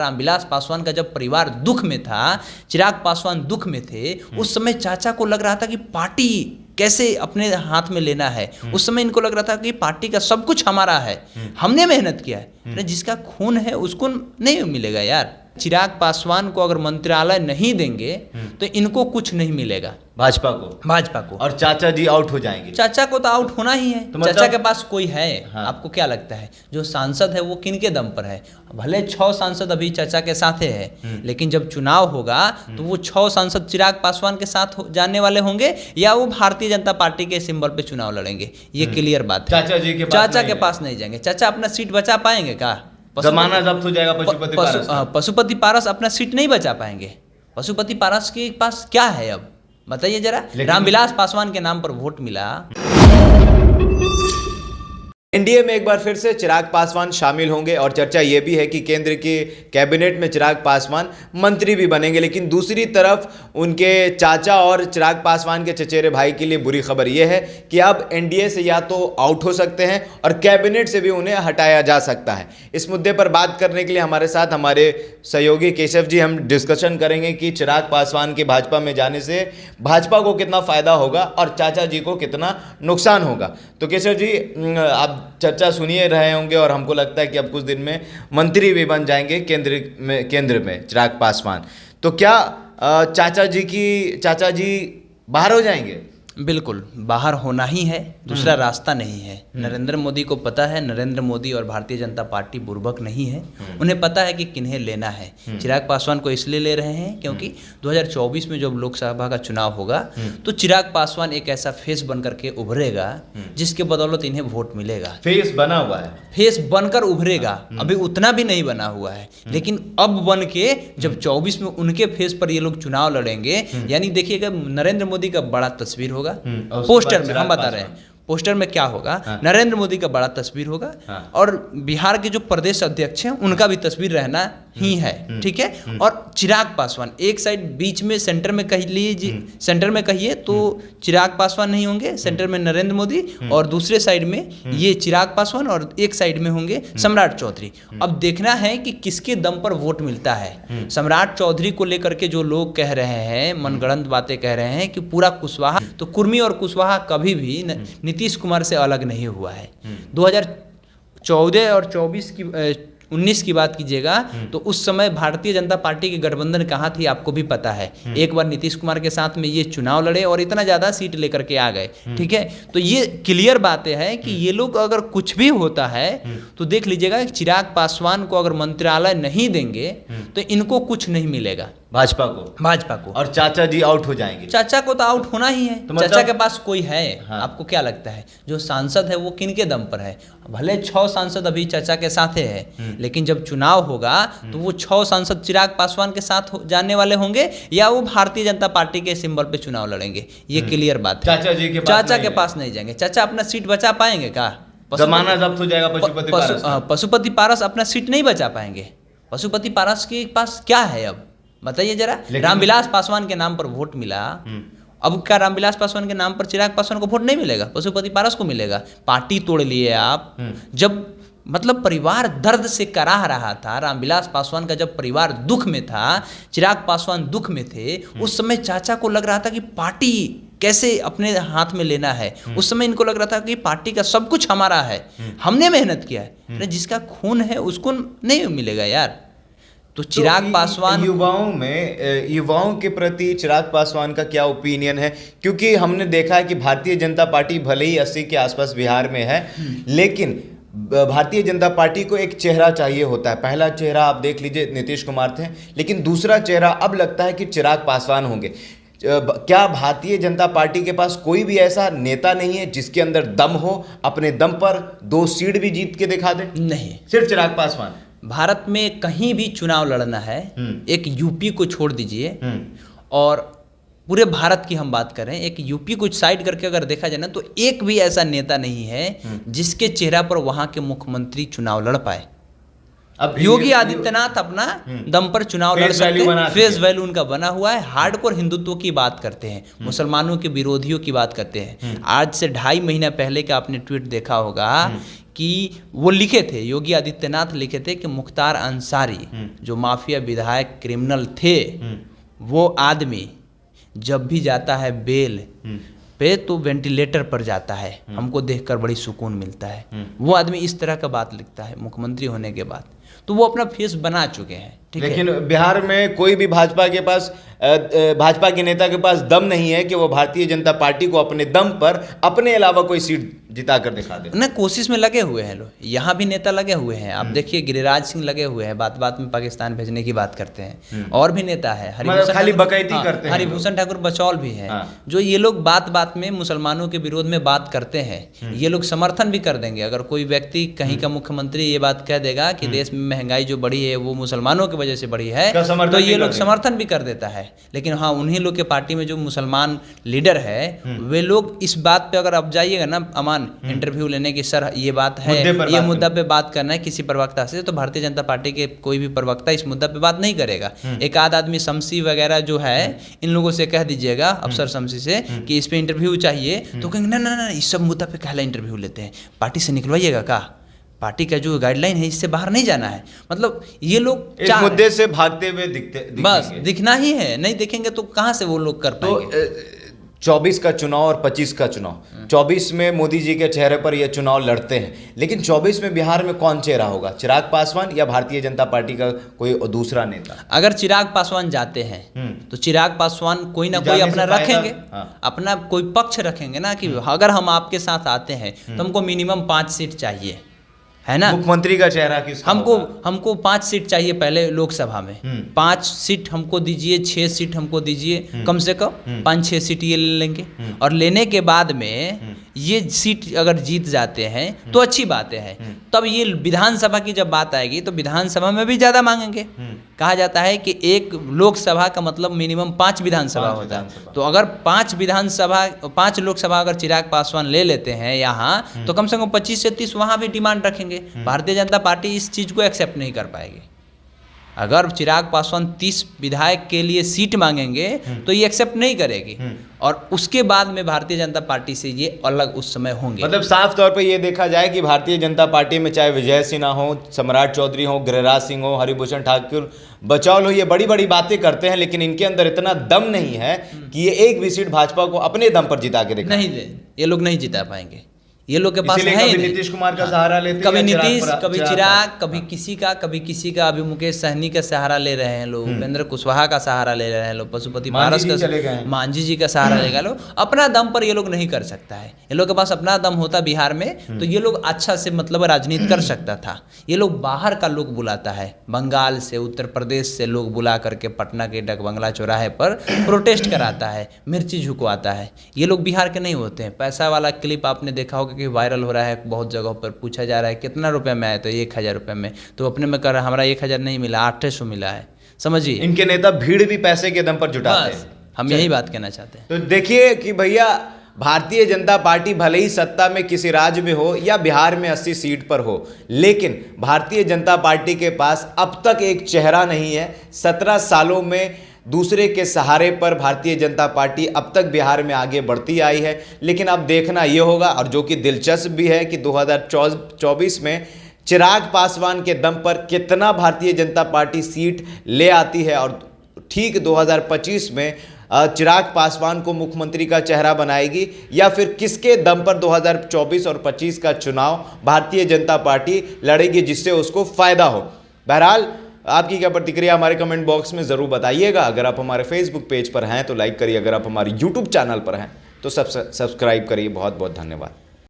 रामविलास पासवान का जब परिवार दुख में था, चिराग पासवान दुख में थे, उस समय चाचा को लग रहा था कि पार्टी कैसे अपने हाथ में लेना है। उस समय इनको लग रहा था कि पार्टी का सब कुछ हमारा है, हमने मेहनत किया है। जिसका खून है उसको नहीं मिलेगा यार। चिराग पासवान को अगर मंत्रालय नहीं देंगे तो इनको कुछ नहीं मिलेगा, भाजपा को। और चाचा जी आउट हो जाएंगे। चाचा को तो आउट होना ही है। तो मतलब चाचा के पास कोई है? हाँ। आपको क्या लगता है जो सांसद है वो किन के दम पर है? भले 6 सांसद अभी चाचा के साथ है, लेकिन जब चुनाव होगा तो वो 6 सांसद चिराग पासवान के साथ जाने वाले होंगे या वो भारतीय जनता पार्टी के सिंबल पे चुनाव लड़ेंगे। ये क्लियर बात है। चाचा के पास नहीं जाएंगे। चाचा अपना सीट बचा पाएंगे क्या? जमाना जब्त हो जाएगा पशुपति पारस अपना सीट नहीं बचा पाएंगे। पशुपति पारस के पास क्या है अब बताइए जरा। रामविलास पासवान के नाम पर वोट मिला। एनडीए में एक बार फिर से चिराग पासवान शामिल होंगे और चर्चा ये भी है कि केंद्र के कैबिनेट में चिराग पासवान मंत्री भी बनेंगे। लेकिन दूसरी तरफ उनके चाचा और चिराग पासवान के चचेरे भाई के लिए बुरी खबर यह है कि अब एनडीए से या तो आउट हो सकते हैं और कैबिनेट से भी उन्हें हटाया जा सकता है। इस मुद्दे पर बात करने के लिए हमारे साथ हमारे सहयोगी केशव जी, हम डिस्कशन करेंगे कि चिराग पासवान के भाजपा में जाने से भाजपा को कितना फायदा होगा और चाचा जी को कितना नुकसान होगा। तो केशव जी, आप चर्चा सुनिए रहे होंगे और हमको लगता है कि अब कुछ दिन में मंत्री भी बन जाएंगे केंद्र में चिराग पासवान। तो क्या चाचा जी बाहर हो जाएंगे? बिल्कुल बाहर होना ही है, दूसरा रास्ता नहीं है। नरेंद्र मोदी को पता है, नरेंद्र मोदी और भारतीय जनता पार्टी बुर्बक नहीं है। उन्हें पता है कि किन्हें लेना है। चिराग पासवान को इसलिए ले रहे हैं क्योंकि 2024 में जब लोकसभा का चुनाव होगा तो चिराग पासवान एक ऐसा फेस बनकर के उभरेगा जिसके बदौलत इन्हें वोट मिलेगा। फेस बना हुआ है, फेस बनकर उभरेगा। अभी उतना भी नहीं बना हुआ है, लेकिन अब बन के जब 24 में उनके फेस पर ये लोग चुनाव लड़ेंगे, यानी देखिएगा नरेंद्र मोदी का बड़ा तस्वीर होगा पोस्टर में। हम बता रहे हैं पोस्टर में क्या होगा। नरेंद्र मोदी का बड़ा तस्वीर होगा और बिहार के जो प्रदेश अध्यक्ष हैं उनका भी तस्वीर रहना ही है, ठीक है। और चिराग पासवान एक साइड, बीच में सेंटर में कह लीजिए, सेंटर में कहिए तो चिराग पासवान नहीं होंगे, सेंटर में नरेंद्र मोदी और दूसरे साइड में ये चिराग पासवान और एक साइड में होंगे सम्राट चौधरी। अब देखना है कि किसके दम पर वोट मिलता है। सम्राट चौधरी को लेकर के जो लोग कह रहे हैं, मनगढ़ंत बातें कह रहे हैं कि पूरा कुशवाहा, तो कुर्मी और कुशवाहा कभी भी नीतीश कुमार से अलग नहीं हुआ है। 2014 और 19 की बात कीजिएगा तो उस समय भारतीय जनता पार्टी की गठबंधन कहाँ थी आपको भी पता है। एक बार नीतीश कुमार के साथ में ये चुनाव लड़े और इतना ज़्यादा सीट लेकर के आ गए, ठीक है। तो ये क्लियर बातें हैं कि ये लोग अगर कुछ भी होता है तो देख लीजिएगा कि चिराग पासवान को अगर मंत्रालय नहीं देंगे तो इनको कुछ नहीं मिलेगा, भाजपा को। और चाचा जी आउट हो जाएंगे। चाचा को तो आउट होना ही है। तो मतलब चाचा के पास कोई है? हाँ। आपको क्या लगता है जो सांसद है वो किन के दम पर है? भले 6 सांसद अभी चाचा के साथ है, लेकिन जब चुनाव होगा तो वो 6 सांसद चिराग पासवान के साथ जाने वाले होंगे या वो भारतीय जनता पार्टी के सिंबल पे चुनाव लड़ेंगे। ये क्लियर बात है। चाचा के पास नहीं जाएंगे। चाचा अपना सीट बचा पाएंगे क्या? जमाना जब्त हो जाएगा। पशुपति पारस अपना सीट नहीं बचा पाएंगे। पशुपति पारस के पास क्या है अब बताइए जरा। रामविलास पासवान के नाम पर वोट मिला। अब क्या रामविलास पासवान के नाम पर चिराग पासवान को वोट नहीं मिलेगा? पशुपति पारस को मिलेगा। पार्टी तोड़ लिए आप। जब मतलब परिवार दर्द से कराह रहा था, रामविलास पासवान का जब परिवार दुख में था, चिराग पासवान दुख में थे, उस समय चाचा को लग रहा था कि पार्टी कैसे अपने हाथ में लेना है। उस समय इनको लग रहा था कि पार्टी का सब कुछ हमारा है, हमने मेहनत किया है। जिसका खून है उसको नहीं मिलेगा यार। तो चिराग पासवान, युवाओं के प्रति चिराग पासवान का क्या ओपिनियन है? क्योंकि हमने देखा है कि भारतीय जनता पार्टी भले ही 80 के आसपास बिहार में है, लेकिन भारतीय जनता पार्टी को एक चेहरा चाहिए होता है। पहला चेहरा आप देख लीजिए नीतीश कुमार थे, लेकिन दूसरा चेहरा अब लगता है कि चिराग पासवान होंगे। क्या भारतीय जनता पार्टी के पास कोई भी ऐसा नेता नहीं है जिसके अंदर दम हो, अपने दम पर 2 सीट भी जीत के दिखा दे? नहीं, सिर्फ चिराग पासवान। भारत में कहीं भी चुनाव लड़ना है, एक यूपी को छोड़ दीजिए और पूरे भारत की हम बात करें, एक यूपी को साइड करके अगर देखा जाए ना तो एक भी ऐसा नेता नहीं है जिसके चेहरा पर वहां के मुख्यमंत्री चुनाव लड़ पाए। अब योगी आदित्यनाथ अपना दम पर चुनाव लड़ सकते हैं, फेस वैल्यू उनका बना हुआ है, हार्डकोर हिंदुत्व की बात करते हैं, मुसलमानों के विरोधियों की बात करते हैं। आज से 2.5 महीना पहले का आपने ट्वीट देखा होगा कि वो लिखे थे, योगी आदित्यनाथ लिखे थे कि मुख्तार अंसारी जो माफिया विधायक क्रिमिनल थे, वो आदमी जब भी जाता है बेल पे तो वेंटिलेटर पर जाता है, हमको देखकर बड़ी सुकून मिलता है। वो आदमी इस तरह का बात लिखता है मुख्यमंत्री होने के बाद, तो वो अपना फेस बना चुके हैं। लेकिन बिहार में कोई भी भाजपा के नेता के पास दम नहीं है कि वो भारतीय जनता पार्टी को अपने दम पर अपने अलावा कोई सीट जिता कर दिखा दे। ना कोशिश में लगे हुए हैं लोग, यहाँ भी नेता लगे हुए हैं। आप देखिए गिरिराज सिंह लगे हुए हैं, बात बात में पाकिस्तान भेजने की बात करते हैं। और भी नेता है, खाली बकैती करते हैं। हरिभूषण ठाकुर बचौल भी है, जो ये लोग बात बात में मुसलमानों के विरोध में बात करते हैं। ये लोग समर्थन भी कर देंगे अगर कोई व्यक्ति कहीं का मुख्यमंत्री ये बात कह देगा कि देश में महंगाई जो बढ़ी है वो मुसलमानों की वजह से बढ़ी है, तो ये लोग समर्थन भी कर देता है। लेकिन हाँ, उन्हीं लोग के पार्टी में जो मुसलमान लीडर है, वे लोग इस बात पे अगर अब जाइएगा ना अमान इंटरव्यू लेने की, सर ये बात है, ये मुद्दा पे बात करना है किसी प्रवक्ता से, तो भारतीय जनता पार्टी के कोई भी प्रवक्ता इस मुद्दा पे बात नहीं करेगा। एक आध आदमी शमसी वगैरह जो है, इन लोगों से कह दीजिएगा, अफसर शमसी से कि इस पे इंटरव्यू चाहिए, तो कहेंगे ना ना ना इस सब मुद्दा पे कहला इंटरव्यू लेते हैं, पार्टी से निकलवाइएगा का, पार्टी का जो गाइडलाइन है इससे बाहर नहीं जाना है। मतलब ये लोग इस मुद्दे से भागते हुए बस दिखना ही है, नहीं दिखेंगे तो कहां से वो लोग कर पाएंगे। 24 का चुनाव और 25 का चुनाव, 24 में मोदी जी के चेहरे पर यह चुनाव लड़ते हैं, लेकिन 24 में बिहार में कौन चेहरा होगा, चिराग पासवान या भारतीय जनता पार्टी का कोई दूसरा नेता? अगर चिराग पासवान जाते हैं तो चिराग पासवान कोई ना कोई अपना रखेंगे, अपना कोई पक्ष रखेंगे ना कि अगर हम आपके साथ आते हैं तो हमको मिनिमम 5 सीट चाहिए, है ना। मुख्यमंत्री का चेहरा किसका? हमको 5 सीट चाहिए पहले लोकसभा में, 5 सीट हमको दीजिए, 6 सीट हमको दीजिए, कम से कम 5-6 सीट ये ले लेंगे। और लेने के बाद में ये सीट अगर जीत जाते हैं तो अच्छी बातें हैं। तब ये विधानसभा की जब बात आएगी तो विधानसभा में भी ज़्यादा मांगेंगे। कहा जाता है कि एक लोकसभा का मतलब मिनिमम 5 विधानसभा होता है। तो अगर 5 लोकसभा अगर चिराग पासवान ले लेते हैं यहाँ, तो कम से कम 25 से 30 वहाँ भी डिमांड रखेंगे। भारतीय जनता पार्टी इस चीज़ को एक्सेप्ट नहीं कर पाएगी। अगर चिराग पासवान 30 विधायक के लिए सीट मांगेंगे तो ये एक्सेप्ट नहीं करेगी, और उसके बाद में भारतीय जनता पार्टी से ये अलग उस समय होंगे। मतलब साफ तौर पे ये देखा जाए कि भारतीय जनता पार्टी में चाहे विजय सिन्हा हो, सम्राट चौधरी हो, गिरिराज सिंह हो, हरिभूषण ठाकुर बचौल हो, ये बड़ी बड़ी बातें करते हैं, लेकिन इनके अंदर इतना दम नहीं है कि ये एक भी सीट भाजपा को अपने दम पर जिता के दिखाएं। नहीं दे, ये लोग नहीं जिता पाएंगे। ये लोग के पास है कभी नीतीश कुमार का सहारा लेते, कभी नीतीश, कभी चिराग, कभी किसी का अभी मुकेश सहनी का सहारा ले रहे हैं लोग, उपेंद्र कुशवाहा का सहारा ले रहे हैं लोग, पशुपति पारस का, मांझी जी का सहारा लेगा लोग। अपना दम पर ये लोग नहीं कर सकता है। ये लोग के पास अपना दम होता बिहार में तो ये लोग अच्छा से मतलब राजनीति कर सकता था। ये लोग बाहर का लोग बुलाता है, बंगाल से, उत्तर प्रदेश से लोग बुला करके पटना के डकबंगला चौराहे पर प्रोटेस्ट कराता है, मिर्ची झुकवाता है। ये लोग बिहार के नहीं होते हैं। पैसा वाला क्लिप आपने देखा होगा कि वायरल हो रहा है, बहुत जगह पर पूछा जा रहा है कितना रुपए में आया, तो 1000 रुपये में, तो अपने में कर हमारा 1000 नहीं मिला, 800 मिला है। समझिए, इनके नेता भीड़ भी पैसे के दम पर जुटाते हैं। हम यही बात कहना चाहते हैं। तो देखिए कि भैया भारतीय जनता पार्टी भले ही सत्ता में किसी राज्य में हो या बिहार में 80 सीट पर हो, लेकिन भारतीय जनता पार्टी के पास अब तक एक चेहरा नहीं है। 17 सालों में दूसरे के सहारे पर भारतीय जनता पार्टी अब तक बिहार में आगे बढ़ती आई है। लेकिन अब देखना ये होगा, और जो कि दिलचस्प भी है, कि 2024 में चिराग पासवान के दम पर कितना भारतीय जनता पार्टी सीट ले आती है, और ठीक 2025 में चिराग पासवान को मुख्यमंत्री का चेहरा बनाएगी, या फिर किसके दम पर 2024 और 25 का चुनाव भारतीय जनता पार्टी लड़ेगी जिससे उसको फायदा हो। बहरहाल आपकी क्या प्रतिक्रिया हमारे कमेंट बॉक्स में ज़रूर बताइएगा। अगर आप हमारे फेसबुक पेज पर हैं तो लाइक करिए, अगर आप हमारे यूट्यूब चैनल पर हैं तो सब्सक्राइब करिए। बहुत बहुत धन्यवाद।